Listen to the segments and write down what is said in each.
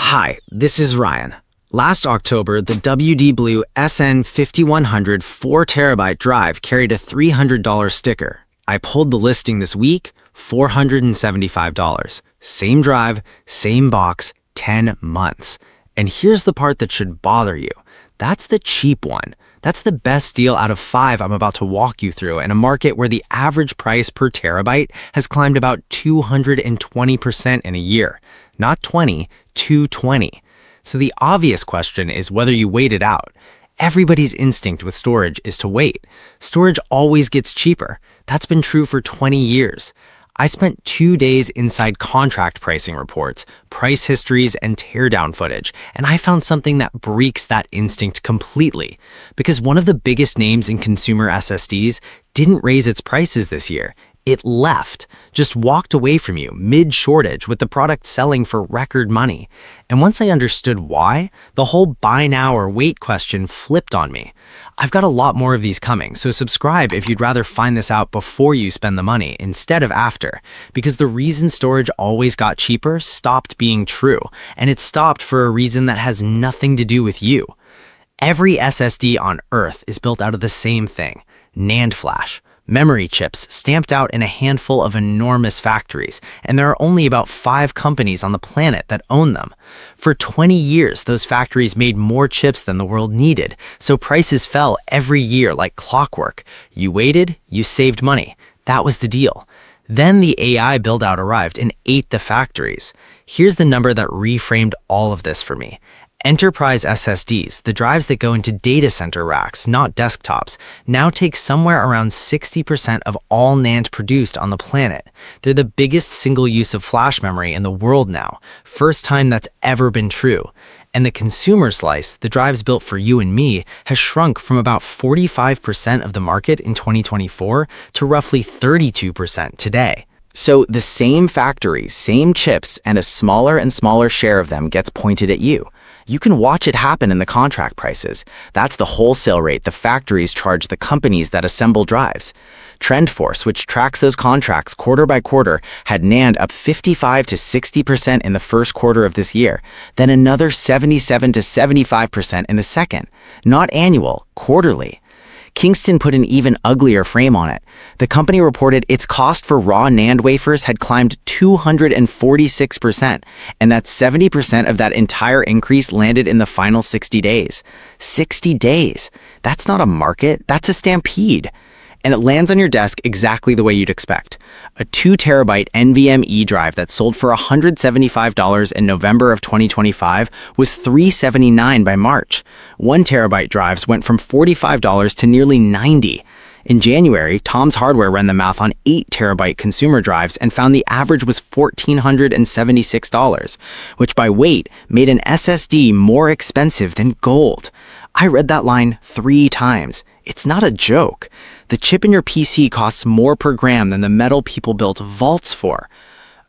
Hi, this is Ryan. Last October, the WD Blue SN5100 4TB drive carried a $300 sticker. I pulled the listing this week, $475. Same drive, same box, 10 months. And here's the part that should bother you. That's the cheap one. That's the best deal out of 5 I'm about to walk you through in a market where the average price per terabyte has climbed about 220% in a year. Not 20, 220. So the obvious question is whether you wait it out. Everybody's instinct with storage is to wait. Storage always gets cheaper. That's been true for 20 years. I spent 2 days inside contract pricing reports, price histories, and teardown footage, and I found something that breaks that instinct completely. Because one of the biggest names in consumer SSDs didn't raise its prices this year. It left, just walked away from you mid-shortage with the product selling for record money. And once I understood why, the whole buy now or wait question flipped on me. I've got a lot more of these coming, so subscribe if you'd rather find this out before you spend the money instead of after. Because the reason storage always got cheaper stopped being true, and it stopped for a reason that has nothing to do with you. Every SSD on Earth is built out of the same thing, NAND flash. Memory chips stamped out in a handful of enormous factories, and there are only about 5 companies on the planet that own them. For 20 years, those factories made more chips than the world needed, so prices fell every year like clockwork. You waited, you saved money. That was the deal. Then the AI build-out arrived and ate the factories. Here's the number that reframed all of this for me. Enterprise SSDs, the drives that go into data center racks, not desktops, now take somewhere around 60% of all NAND produced on the planet. They're the biggest single use of flash memory in the world now, first time that's ever been true. And the consumer slice, the drives built for you and me, has shrunk from about 45% of the market in 2024 to roughly 32% today. So the same factories, same chips, and a smaller and smaller share of them gets pointed at you. You can watch it happen in the contract prices. That's the wholesale rate the factories charge the companies that assemble drives. TrendForce, which tracks those contracts quarter by quarter, had NAND up 55 to 60% in the first quarter of this year, then another 77 to 75% in the second. Not annual, quarterly. Kingston put an even uglier frame on it. The company reported its cost for raw NAND wafers had climbed 246%, and that 70% of that entire increase landed in the final 60 days. 60 days. That's not a market, that's a stampede. And it lands on your desk exactly the way you'd expect. A 2TB NVMe drive that sold for $175 in November of 2025 was $379 by March. 1TB drives went from $45 to nearly $90. In January, Tom's Hardware ran the math on 8TB consumer drives and found the average was $1,476, which by weight made an SSD more expensive than gold. I read that line 3 times. It's not a joke. The chip in your PC costs more per gram than the metal people built vaults for.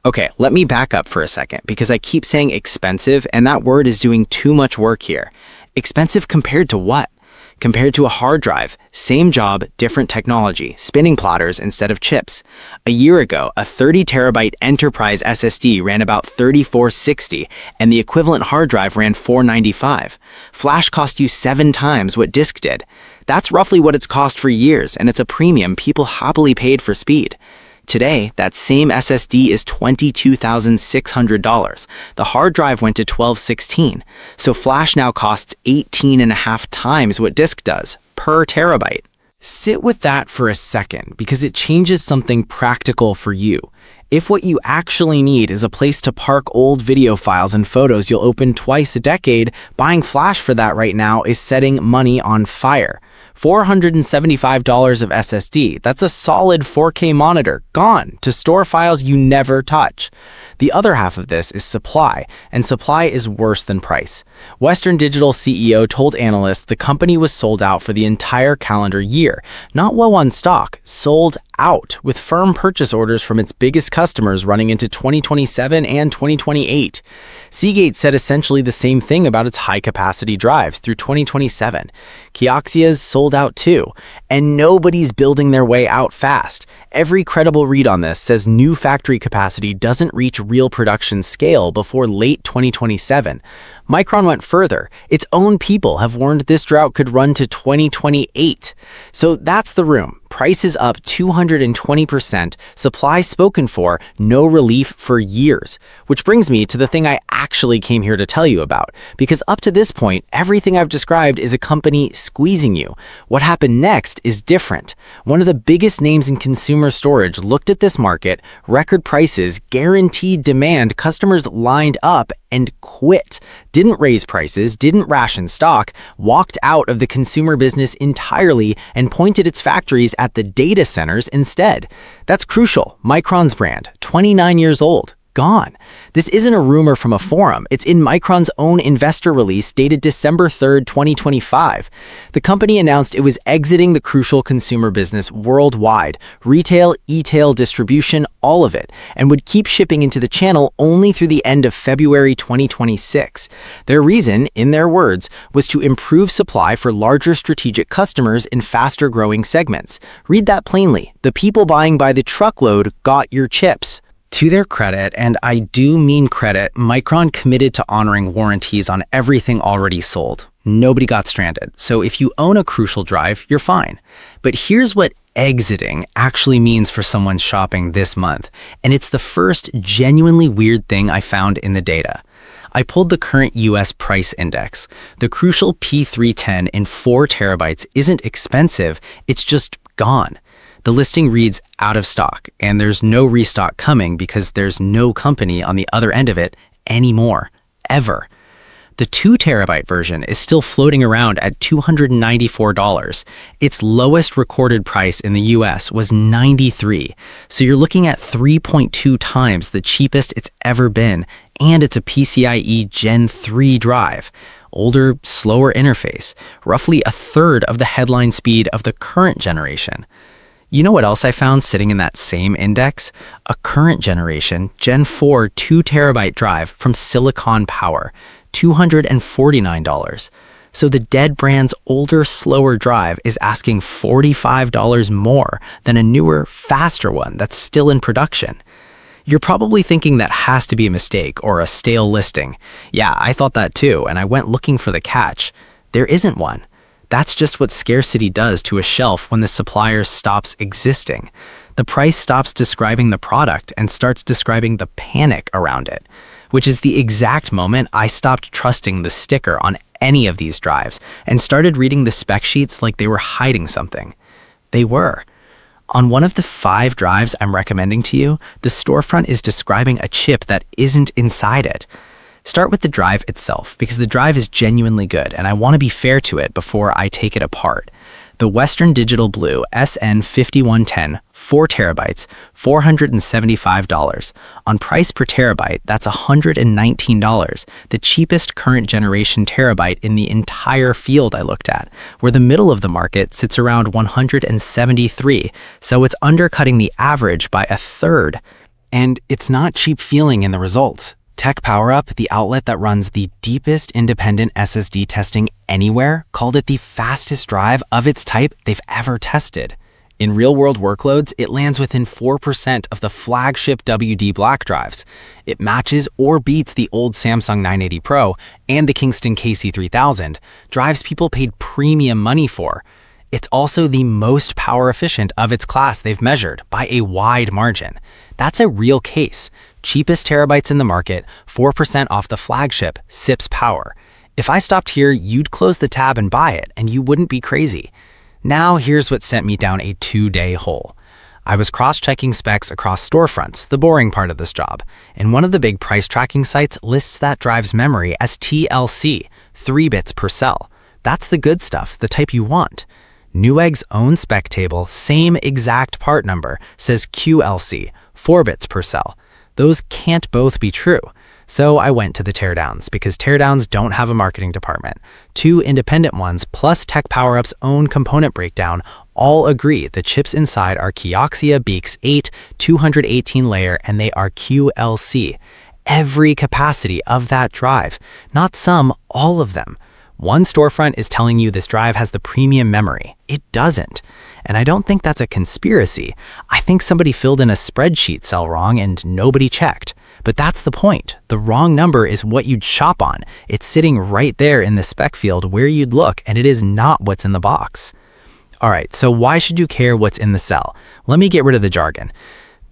Okay, let me back up for a second because I keep saying expensive and that word is doing too much work here. Expensive compared to what? Compared to a hard drive, same job, different technology, spinning platters instead of chips. A year ago, a 30TB enterprise SSD ran about $34.60, and the equivalent hard drive ran $495. Flash cost you 7 times what disk did. That's roughly what it's cost for years, and it's a premium people happily paid for speed. Today, that same SSD is $22,600. The hard drive went to $1216, so flash now costs 18.5 times what disk does, per terabyte. Sit with that for a second, because it changes something practical for you. If what you actually need is a place to park old video files and photos you'll open twice a decade, buying flash for that right now is setting money on fire. $475 of SSD, that's a solid 4K monitor, gone, to store files you never touch. The other half of this is supply, and supply is worse than price. Western Digital CEO told analysts the company was sold out for the entire calendar year, not low on stock, sold out, with firm purchase orders from its biggest customers running into 2027 and 2028. Seagate said essentially the same thing about its high-capacity drives through 2027. Kioxia's sold out too, and nobody's building their way out fast. Every credible read on this says new factory capacity doesn't reach real production scale before late 2027. Micron went further. Its own people have warned this drought could run to 2028. So that's the room. Prices up 220%, supply spoken for, no relief for years. Which brings me to the thing I actually came here to tell you about. Because up to this point, everything I've described is a company squeezing you. What happened next is different. One of the biggest names in consumer storage looked at this market, record prices, guaranteed demand, customers lined up and quit. Didn't raise prices, didn't ration stock, walked out of the consumer business entirely and pointed its factories at the data centers instead. That's Crucial, Micron's brand, 29 years old. Gone. This isn't a rumor from a forum. It's in Micron's own investor release dated December 3rd, 2025. The company announced it was exiting the Crucial consumer business worldwide, retail, e-tail, distribution, all of it, and would keep shipping into the channel only through the end of February 2026. Their reason, in their words, was to improve supply for larger strategic customers in faster-growing segments. Read that plainly. The people buying by the truckload got your chips. To their credit, and I do mean credit, Micron committed to honoring warranties on everything already sold. Nobody got stranded, so if you own a Crucial drive, you're fine. But here's what exiting actually means for someone shopping this month, and it's the first genuinely weird thing I found in the data. I pulled the current US price index. The Crucial P310 in 4 terabytes isn't expensive, it's just gone. The listing reads out of stock, and there's no restock coming because there's no company on the other end of it anymore, ever. The 2 terabyte version is still floating around at $294. Its lowest recorded price in the US was $93, so you're looking at 3.2 times the cheapest it's ever been, and it's a PCIe Gen 3 drive. Older, slower interface, roughly a third of the headline speed of the current generation. You know what else I found sitting in that same index? A current generation Gen 4 2 terabyte drive from Silicon Power, $249. So the dead brand's older, slower drive is asking $45 more than a newer, faster one that's still in production. You're probably thinking that has to be a mistake or a stale listing. Yeah, I thought that too, and I went looking for the catch. There isn't one. That's just what scarcity does to a shelf when the supplier stops existing. The price stops describing the product and starts describing the panic around it, which is the exact moment I stopped trusting the sticker on any of these drives and started reading the spec sheets like they were hiding something. They were. On one of the 5 drives I'm recommending to you, the storefront is describing a chip that isn't inside it. Start with the drive itself, because the drive is genuinely good, and I want to be fair to it before I take it apart. The Western Digital Blue SN5100, 4 terabytes, $475. On price per terabyte, that's $119, the cheapest current generation terabyte in the entire field I looked at, where the middle of the market sits around $173, so it's undercutting the average by a third. And it's not cheap feeling in the results. Tech PowerUp, the outlet that runs the deepest independent SSD testing anywhere, called it the fastest drive of its type they've ever tested. In real-world workloads, it lands within 4% of the flagship WD Black drives. It matches or beats the old Samsung 980 Pro and the Kingston KC3000, drives people paid premium money for. It's also the most power efficient of its class they've measured by a wide margin. That's a real case. Cheapest terabytes in the market, 4% off the flagship, SIPs power. If I stopped here, you'd close the tab and buy it, and you wouldn't be crazy. Now here's what sent me down a 2-day hole. I was cross-checking specs across storefronts, the boring part of this job, and one of the big price tracking sites lists that drive's memory as TLC, 3 bits per cell. That's the good stuff, the type you want. Newegg's own spec table, same exact part number, says QLC, 4 bits per cell. Those can't both be true. So I went to the teardowns because teardowns don't have a marketing department. Two independent ones plus Tech PowerUp's own component breakdown all agree the chips inside are Kioxia Beaks 8 218 layer and they are QLC. Every capacity of that drive, not some, all of them. One storefront is telling you this drive has the premium memory. It doesn't. And I don't think that's a conspiracy. I think somebody filled in a spreadsheet cell wrong and nobody checked. But that's the point. The wrong number is what you'd shop on. It's sitting right there in the spec field where you'd look, and it is not what's in the box. All right, so why should you care what's in the cell? Let me get rid of the jargon.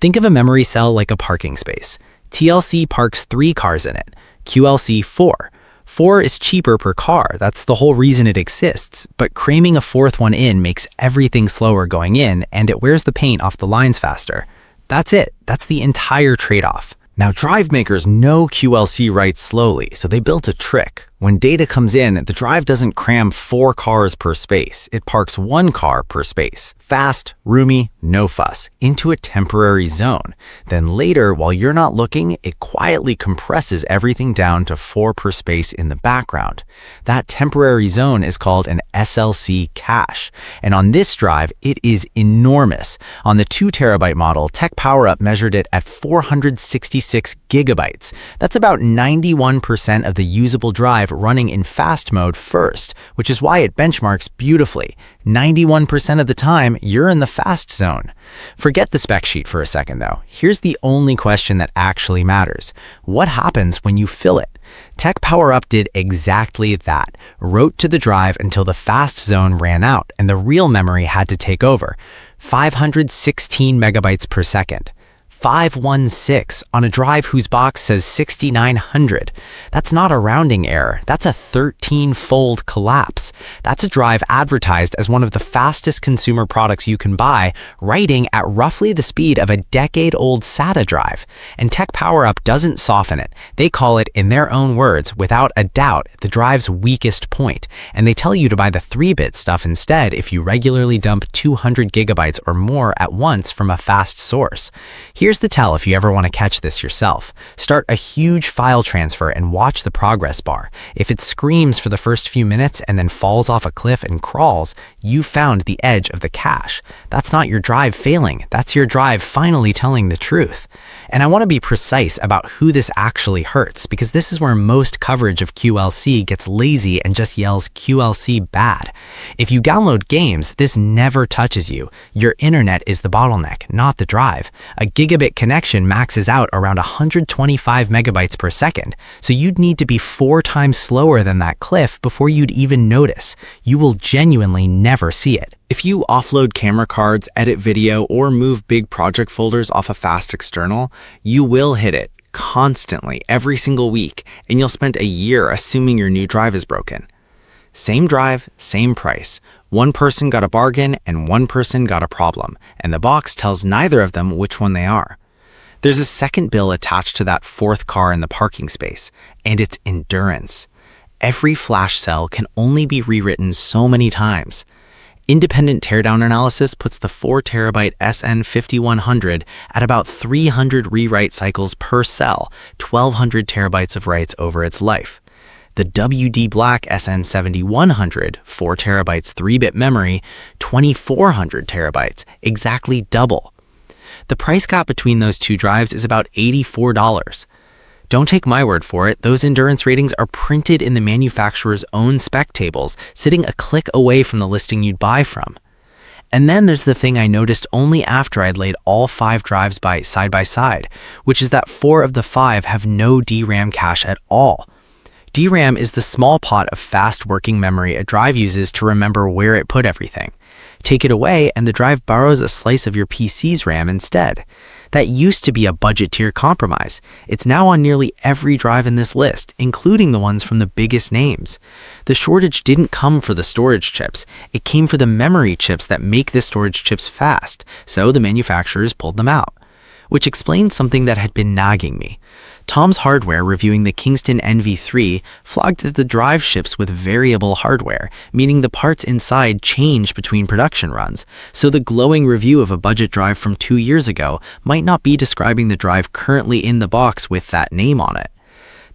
Think of a memory cell like a parking space. TLC parks 3 cars in it, QLC 4. 4 is cheaper per car, that's the whole reason it exists, but cramming a 4th one in makes everything slower going in and it wears the paint off the lines faster. That's it, that's the entire trade-off. Now, drive makers know QLC writes slowly, so they built a trick. When data comes in, the drive doesn't cram 4 cars per space. It parks 1 car per space. Fast, roomy, no fuss, into a temporary zone. Then later, while you're not looking, it quietly compresses everything down to 4 per space in the background. That temporary zone is called an SLC cache. And on this drive, it is enormous. On the 2 terabyte model, Tech PowerUp measured it at 466 gigabytes. That's about 91% of the usable drive running in fast mode first, which is why it benchmarks beautifully. 91% of the time, you're in the fast zone. Forget the spec sheet for a second though. Here's the only question that actually matters. What happens when you fill it? Tech PowerUp did exactly that, wrote to the drive until the fast zone ran out and the real memory had to take over. 516 megabytes per second. 516 on a drive whose box says 6900. That's not a rounding error. That's a 13-fold collapse. That's a drive advertised as one of the fastest consumer products you can buy, writing at roughly the speed of a decade-old SATA drive. And Tech PowerUp doesn't soften it. They call it, in their own words, without a doubt, the drive's weakest point. And they tell you to buy the 3-bit stuff instead if you regularly dump 200 gigabytes or more at once from a fast source. Here's the tell if you ever want to catch this yourself. Start a huge file transfer and watch the progress bar. If it screams for the first few minutes and then falls off a cliff and crawls, you've found the edge of the cache. That's not your drive failing. That's your drive finally telling the truth. And I want to be precise about who this actually hurts, because this is where most coverage of QLC gets lazy and just yells QLC bad. If you download games, this never touches you. Your internet is the bottleneck, not the drive. A gigabit connection maxes out around 125 megabytes per second, so you'd need to be 4 times slower than that cliff before you'd even notice. You will genuinely never see it. If you offload camera cards, edit video, or move big project folders off a fast external, you will hit it constantly every single week, and you'll spend a year assuming your new drive is broken. Same drive, same price. One person got a bargain and one person got a problem, and the box tells neither of them which one they are. There's a second bill attached to that 4th car in the parking space, and it's endurance. Every flash cell can only be rewritten so many times. Independent teardown analysis puts the 4 terabyte SN5100 at about 300 rewrite cycles per cell, 1,200 terabytes of writes over its life. The WD Black SN7100, 4 terabytes 3-bit memory, 2,400 terabytes, exactly double. The price gap between those two drives is about $84. Don't take my word for it, those endurance ratings are printed in the manufacturer's own spec tables, sitting a click away from the listing you'd buy from. And then there's the thing I noticed only after I'd laid all 5 drives side by side, which is that 4 of the 5 have no DRAM cache at all. DRAM is the small pot of fast-working memory a drive uses to remember where it put everything. Take it away and the drive borrows a slice of your PC's RAM instead. That used to be a budget tier compromise. It's now on nearly every drive in this list, including the ones from the biggest names. The shortage didn't come for the storage chips. It came for the memory chips that make the storage chips fast, so the manufacturers pulled them out. Which explains something that had been nagging me. Tom's Hardware, reviewing the Kingston NV3, flagged that the drive ships with variable hardware, meaning the parts inside change between production runs, so the glowing review of a budget drive from 2 years ago might not be describing the drive currently in the box with that name on it.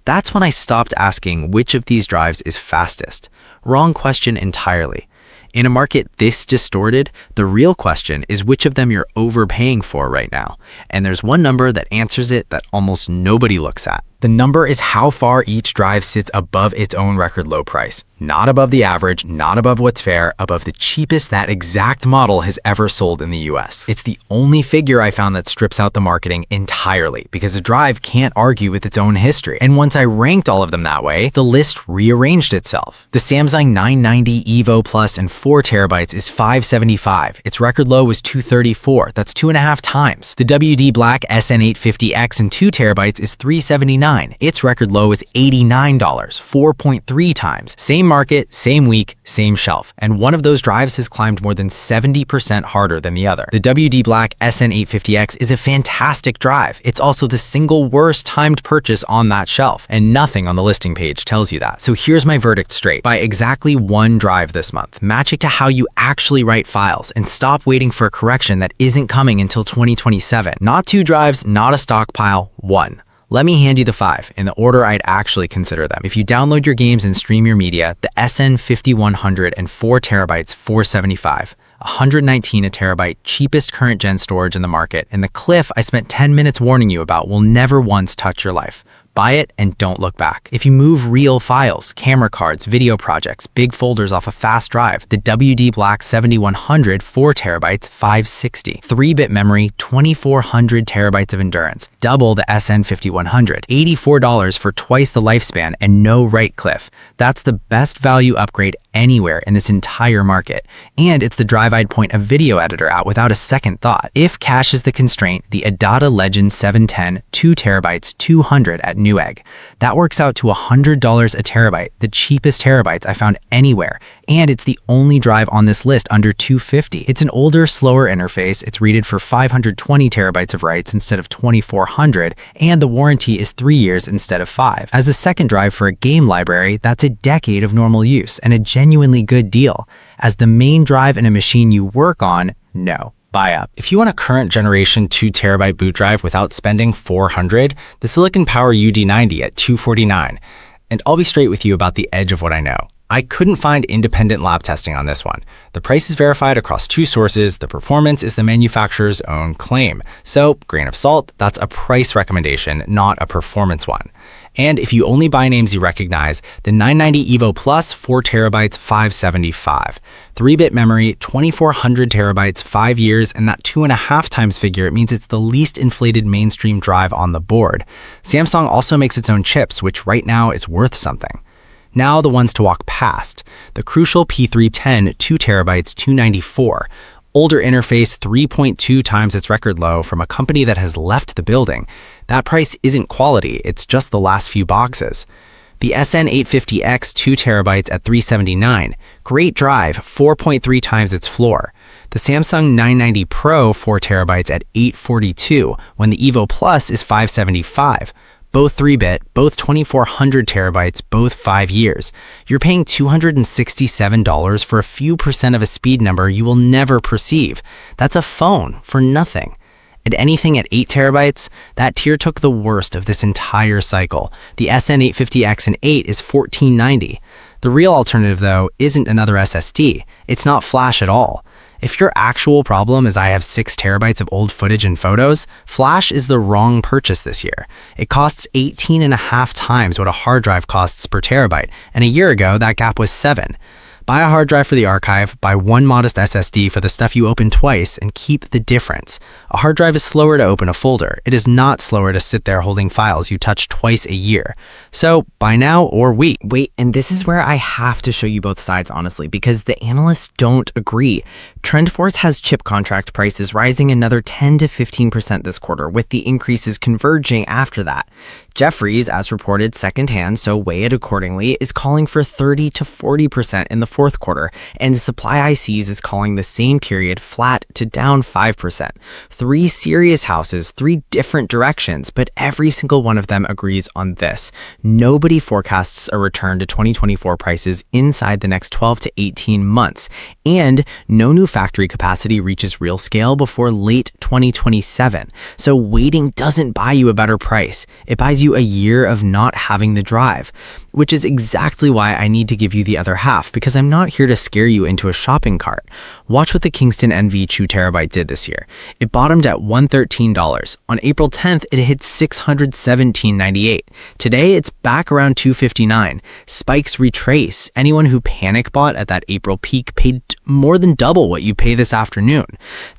That's when I stopped asking which of these drives is fastest. Wrong question entirely. In a market this distorted, the real question is which of them you're overpaying for right now. And there's one number that answers it that almost nobody looks at. The number is how far each drive sits above its own record low price. Not above the average, not above what's fair, above the cheapest that exact model has ever sold in the US. It's the only figure I found that strips out the marketing entirely, because a drive can't argue with its own history. And once I ranked all of them that way, the list rearranged itself. The Samsung 990 EVO Plus and 4 terabytes is $575. Its record low was $234. That's 2.5 times. The WD Black SN850X and 2 terabytes is $379. Its record low is $89, 4.3 times. Same market, same week, same shelf. And one of those drives has climbed more than 70% harder than the other. The WD Black SN850X is a fantastic drive. It's also the single worst timed purchase on that shelf, and nothing on the listing page tells you that. So here's my verdict straight. Buy exactly one drive this month. Match it to how you actually write files, and stop waiting for a correction that isn't coming until 2027. Not 2 drives, not a stockpile, 1. Let me hand you the 5 in the order I'd actually consider them. If you download your games and stream your media, the SN5100 and 4 terabytes, $475. 119 a terabyte, cheapest current gen storage in the market, and the cliff I spent 10 minutes warning you about will never once touch your life. Buy it and don't look back. If you move real files, camera cards, video projects, big folders off a fast drive, the WD Black 7100 4 terabytes, $560. 3-bit memory, 2400 terabytes of endurance. Double the SN5100. $84 for twice the lifespan and no write cliff. That's the best value upgrade anywhere in this entire market. And it's the drive I'd point a video editor at without a second thought. If cache is the constraint, the Adata Legend 710 2 terabytes, $200 at Newegg. That works out to $100 a terabyte, the cheapest terabytes I found anywhere. And it's the only drive on this list under $250. It's an older, slower interface. It's rated for 520 terabytes of writes instead of 2400, and the warranty is 3 years instead of 5. As a second drive for a game library, that's a decade of normal use and a genuinely good deal. As the main drive in a machine you work on, no. Buy up. If you want a current generation 2 terabyte boot drive without spending $400, the Silicon Power UD90 at $249. And I'll be straight with you about the edge of what I know. I couldn't find independent lab testing on this one. The price is verified across 2 sources. The performance is the manufacturer's own claim. So, grain of salt, that's a price recommendation, not a performance one. And if you only buy names you recognize, the 990 EVO Plus, 4 terabytes, $575. 3-bit memory, 2400 terabytes, 5 years, and that 2.5 times figure means it's the least inflated mainstream drive on the board. Samsung also makes its own chips, which right now is worth something. Now the ones to walk past. The Crucial P310, 2 terabytes, $294. Older interface, 3.2 times its record low from a company that has left the building. That price isn't quality, it's just the last few boxes. The SN850X 2 terabytes at $379. Great drive, 4.3 times its floor. The Samsung 990 Pro 4 terabytes at $842, when the EVO Plus is $575. Both 3-bit, both 2400 terabytes, both 5 years. You're paying $267 for a few percent of a speed number you will never perceive. That's a phone for nothing. And anything at 8 terabytes, that tier took the worst of this entire cycle. The SN850X and 8 is $1490. The real alternative, though, isn't another SSD. It's not flash at all. If your actual problem is I have 6 terabytes of old footage and photos, flash is the wrong purchase this year. It costs 18.5 times what a hard drive costs per terabyte, and a year ago that gap was 7. Buy a hard drive for the archive, buy one modest SSD for the stuff you open twice, and keep the difference. A hard drive is slower to open a folder. It is not slower to sit there holding files you touch twice a year. So buy now or wait. Wait, and this is where I have to show you both sides, honestly, because the analysts don't agree. TrendForce has chip contract prices rising another 10 to 15% this quarter, with the increases converging after that. Jefferies, as reported secondhand, so weigh it accordingly, is calling for 30 to 40% in the fourth quarter, and Supply ICs is calling the same period flat to down 5%. 3 serious houses, 3 different directions, but every single one of them agrees on this. Nobody forecasts a return to 2024 prices inside the next 12 to 18 months, and no new factory capacity reaches real scale before late 2027. So waiting doesn't buy you a better price. It buys saves you a year of not having the drive, which is exactly why I need to give you the other half, because I'm not here to scare you into a shopping cart. Watch what the Kingston NV 2TB did this year. It bottomed at $113. On April 10th, it hit $617.98. Today, it's back around $259. Spikes retrace. Anyone who panic bought at that April peak paid more than double what you pay this afternoon.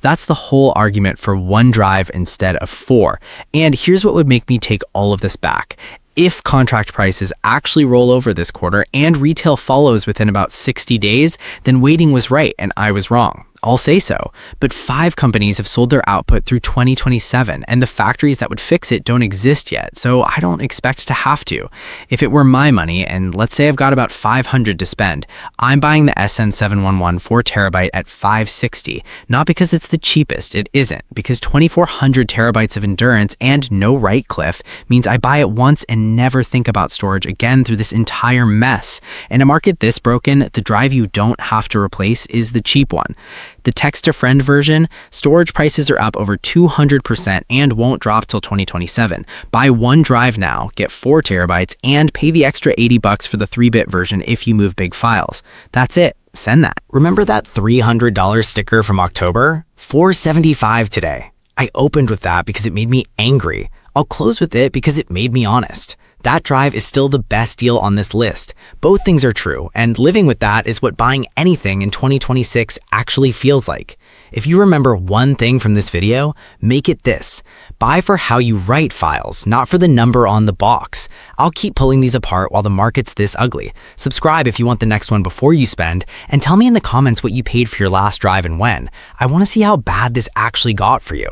That's the whole argument for one drive instead of four. And here's what would make me take all of this back. If contract prices actually roll over this quarter and retail follows within about 60 days, then waiting was right and I was wrong. I'll say so. But 5 companies have sold their output through 2027, and the factories that would fix it don't exist yet, so I don't expect to have to. If it were my money, and let's say I've got about $500 to spend, I'm buying the SN7100 4TB at $560, not because it's the cheapest, it isn't, because 2,400 terabytes of endurance and no write cliff means I buy it once and never think about storage again through this entire mess. In a market this broken, the drive you don't have to replace is the cheap one. The text-to-friend version, storage prices are up over 200% and won't drop till 2027. Buy one drive now, get 4 terabytes, and pay the extra $80 for the 3-bit version if you move big files. That's it. Send that. Remember that $300 sticker from October? $475 today. I opened with that because it made me angry. I'll close with it because it made me honest. That drive is still the best deal on this list. Both things are true, and living with that is what buying anything in 2026 actually feels like. If you remember one thing from this video, make it this. Buy for how you write files, not for the number on the box. I'll keep pulling these apart while the market's this ugly. Subscribe if you want the next one before you spend, and tell me in the comments what you paid for your last drive and when. I want to see how bad this actually got for you.